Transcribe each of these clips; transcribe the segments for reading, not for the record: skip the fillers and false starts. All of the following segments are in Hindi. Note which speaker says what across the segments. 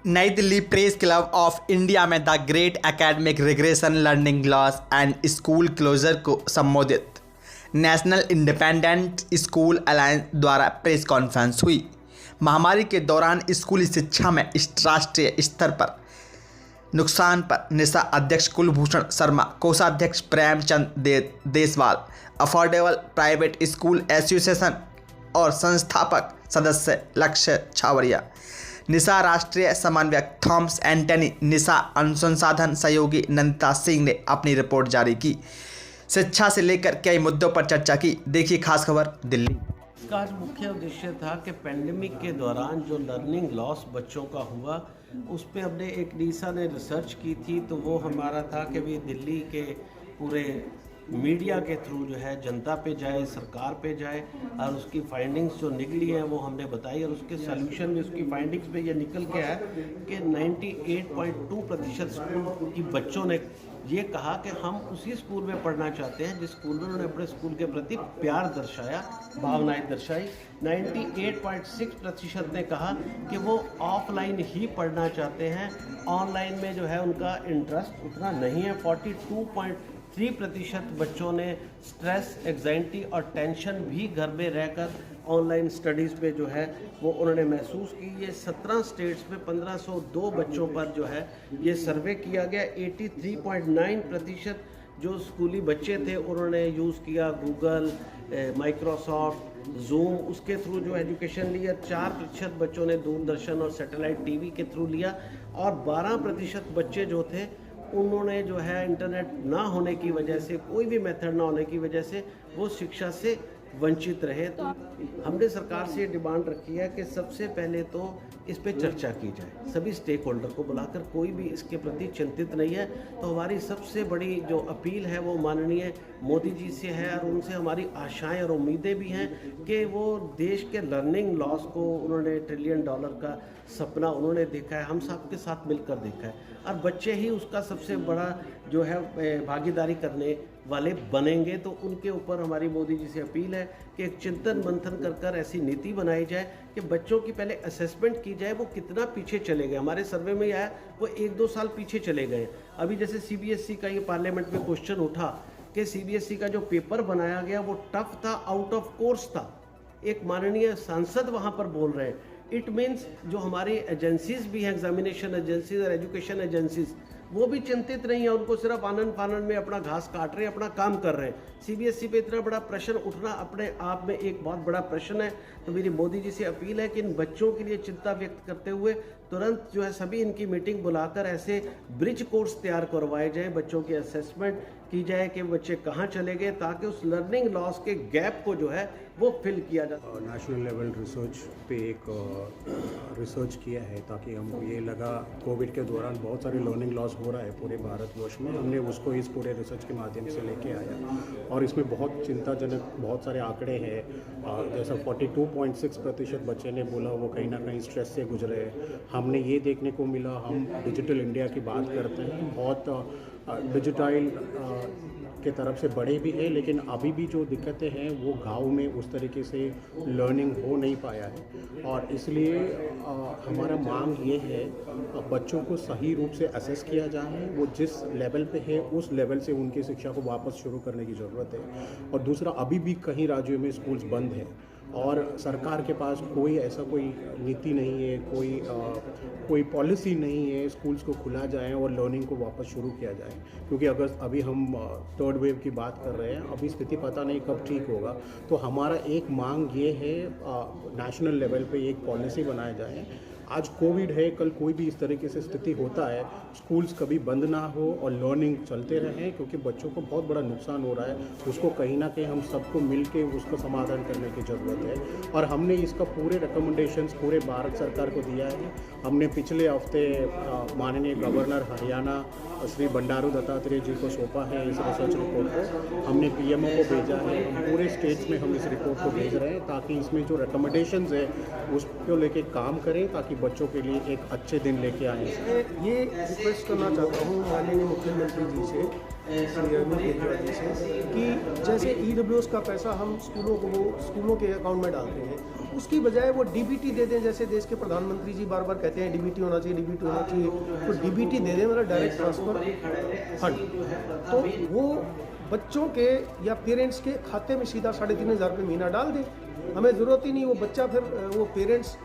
Speaker 1: नई Delhi press club of India में the great academic regression learning loss and school closure को संबोधित नेशनल इंडिपेंडेंट स्कूल अलायंस द्वारा प्रेस कॉन्फ्रेंस हुई। महामारी के दौरान स्कूली शिक्षा में राष्ट्रीय स्तर पर नुकसान पर निशा अध्यक्ष कुलभूषण शर्मा, कोषाध्यक्ष Premchand Deswal, affordable private school association और संस्थापक सदस्य लक्ष्य छावरिया, निशा राष्ट्रीय समन्वयक थॉमस एंटनी, निशा अनुसंधान सहयोगी नंदिता सिंह ने अपनी रिपोर्ट जारी की। शिक्षा से लेकर कई मुद्दों पर चर्चा की। देखिए खास खबर दिल्ली।
Speaker 2: इसका आज मुख्य उद्देश्य था कि पेंडेमिक के दौरान जो लर्निंग लॉस बच्चों का हुआ उस पर हमने एक निशा ने रिसर्च की थी, तो वो हमारा था कि भी दिल्ली के पूरे मीडिया के थ्रू जो है जनता पे जाए, सरकार पे जाए और उसकी फाइंडिंग्स जो निकली हैं वो हमने बताई और उसके सॉल्यूशन भी उसकी फाइंडिंग्स में ये निकल के आया कि 98.2% स्कूल की बच्चों ने ये कहा कि हम उसी स्कूल में पढ़ना चाहते हैं जिस स्कूल में उन्होंने अपने स्कूल के प्रति प्यार दर्शाया, भावनाएं दर्शाई। 98.6% ने कहा कि वो ऑफलाइन ही पढ़ना चाहते हैं, ऑनलाइन में जो है उनका इंटरेस्ट उतना नहीं है। 42.3% बच्चों ने स्ट्रेस, एग्जाइटी और टेंशन भी घर में रहकर ऑनलाइन स्टडीज़ पे जो है वो उन्होंने महसूस की। ये 17 स्टेट्स में 1502 बच्चों पर जो है ये सर्वे किया गया। 83.9% जो स्कूली बच्चे थे उन्होंने यूज़ किया गूगल, माइक्रोसॉफ्ट, जूम, उसके थ्रू जो एजुकेशन लिया। 4% बच्चों ने दूरदर्शन और सैटेलाइट टीवी के थ्रू लिया और 12% बच्चे जो थे उन्होंने जो है इंटरनेट ना होने की वजह से, कोई भी मेथड ना होने की वजह से वो शिक्षा से वंचित रहे। तो हमने सरकार से ये डिमांड रखी है कि सबसे पहले तो इस पे चर्चा की जाए, सभी स्टेक होल्डर को बुलाकर, कोई भी इसके प्रति चिंतित नहीं है। तो हमारी सबसे बड़ी जो अपील है वो माननीय मोदी जी से है और उनसे हमारी आशाएं और उम्मीदें भी हैं कि वो देश के लर्निंग लॉस को उन्होंने $1 ट्रिलियन का सपना उन्होंने देखा है, हम सबके साथ मिलकर देखा है और बच्चे ही उसका सबसे बड़ा जो है भागीदारी करने वाले बनेंगे। तो उनके ऊपर हमारी मोदी जी से अपील है कि एक चिंतन मंथन कर कर ऐसी नीति बनाई जाए कि बच्चों की पहले असेसमेंट की जाए वो कितना पीछे चले गए। हमारे सर्वे में आया वो 1-2 साल पीछे चले गए। अभी जैसे CBSE का ये पार्लियामेंट में क्वेश्चन उठा कि CBSE का जो पेपर बनाया गया वो टफ था, आउट ऑफ कोर्स था। एक माननीय सांसद वहाँ पर बोल रहे हैं। इट मीन्स जो हमारी एजेंसीज भी हैं, एग्जामिनेशन एजेंसीज और एजुकेशन एजेंसीज, वो भी चिंतित नहीं है, उनको सिर्फ आनंद फानंद में अपना घास काट रहे हैं, अपना काम कर रहे हैं। CBSE पे इतना बड़ा प्रश्न उठना अपने आप में एक बहुत बड़ा प्रश्न है। तो मेरी मोदी जी से अपील है कि इन बच्चों के लिए चिंता व्यक्त करते हुए तुरंत जो है सभी इनकी मीटिंग बुलाकर ऐसे ब्रिज कोर्स तैयार करवाए जाए, बच्चों की असेसमेंट की जाए कि बच्चे कहाँ चले गए, ताकि उस लर्निंग लॉस के गैप को जो है वो फिल किया जाए।
Speaker 3: नेशनल लेवल रिसर्च पे एक रिसर्च किया है ताकि हमको ये लगा कोविड के दौरान बहुत सारे लर्निंग लॉस हो रहा है पूरे भारतवर्ष में। हमने उसको इस पूरे रिसर्च के माध्यम से लेके आया और इसमें बहुत चिंताजनक बहुत सारे आंकड़े हैं। जैसा 42.6% बच्चे ने बोला वो कहीं ना कहीं स्ट्रेस से गुजरे। हमने ये देखने को मिला, हम डिजिटल इंडिया की बात करते हैं, बहुत डिजिटाइल के तरफ से बड़े भी है, लेकिन अभी भी जो दिक्कतें हैं वो गांव में उस तरीके से लर्निंग हो नहीं पाया है और इसलिए हमारा मांग ये है बच्चों को सही रूप से असेस किया जाए, वो जिस लेवल पे है उस लेवल से उनकी शिक्षा को वापस शुरू करने की ज़रूरत है। और दूसरा, अभी भी कई राज्यों में स्कूल्स बंद हैं और सरकार के पास कोई ऐसा कोई नीति नहीं है, कोई पॉलिसी नहीं है स्कूल्स को खुला जाए और लर्निंग को वापस शुरू किया जाए। क्योंकि अगर अभी हम 3rd वेव की बात कर रहे हैं, अभी स्थिति पता नहीं कब ठीक होगा। तो हमारा एक मांग ये है नेशनल लेवल पे एक पॉलिसी बनाया जाए। आज कोविड है, कल कोई भी इस तरीके से स्थिति होता है, स्कूल्स कभी बंद ना हो और लर्निंग चलते रहें, क्योंकि बच्चों को बहुत बड़ा नुकसान हो रहा है। उसको कहीं ना कहीं हम सबको मिल के उसका समाधान करने की ज़रूरत है और हमने इसका पूरे रिकमेंडेशंस पूरे भारत सरकार को दिया है। हमने पिछले हफ्ते माननीय गवर्नर हरियाणा श्री बंडारू दत्तात्रेय जी को सौंपा है इस रिसर्च रिपोर्ट को। हमने PMO को भेजा है, हम पूरे स्टेट्स में हम इस रिपोर्ट को भेज रहे हैं ताकि इसमें जो रिकमेंडेशंस है उसको लेके काम करें ताकि बच्चों के लिए एक अच्छे दिन लेके आए।
Speaker 4: ये रिक्वेस्ट करना चाहता हूँ माननीय मुख्यमंत्री जी से की वजह से कि जैसे EWS का पैसा हम स्कूलों के अकाउंट में डालते हैं, उसकी बजाय वो DBT दे दें। जैसे देश के प्रधानमंत्री जी बार बार कहते हैं DBT होना चाहिए, DBT होना चाहिए, तो DBT दे दें, मतलब डायरेक्ट ट्रांसफर फंड, तो वो बच्चों के या पेरेंट्स के खाते में सीधा 3,500 रुपये महीना डाल दें। हमें ज़रूरत ही नहीं, वो बच्चा फिर वो पेरेंट्स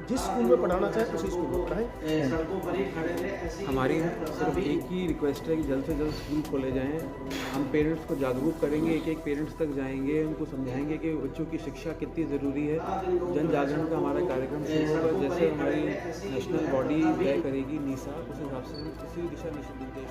Speaker 4: जिस स्कूल में पढ़ाना चाहे उसी स्कूल में पढ़ाएं।
Speaker 5: हमारी सिर्फ एक ही रिक्वेस्ट है कि जल्द से जल्द स्कूल खोले जाएं। हम पेरेंट्स को जागरूक करेंगे, एक पेरेंट्स तक जाएंगे, उनको समझाएंगे कि बच्चों की शिक्षा कितनी ज़रूरी है। जन जागरण का हमारा कार्यक्रम शुरू होगा, जैसे हमारी नेशनल बॉडी तय करेगी NISA, उस हिसाब से उसी दिशा निर्देश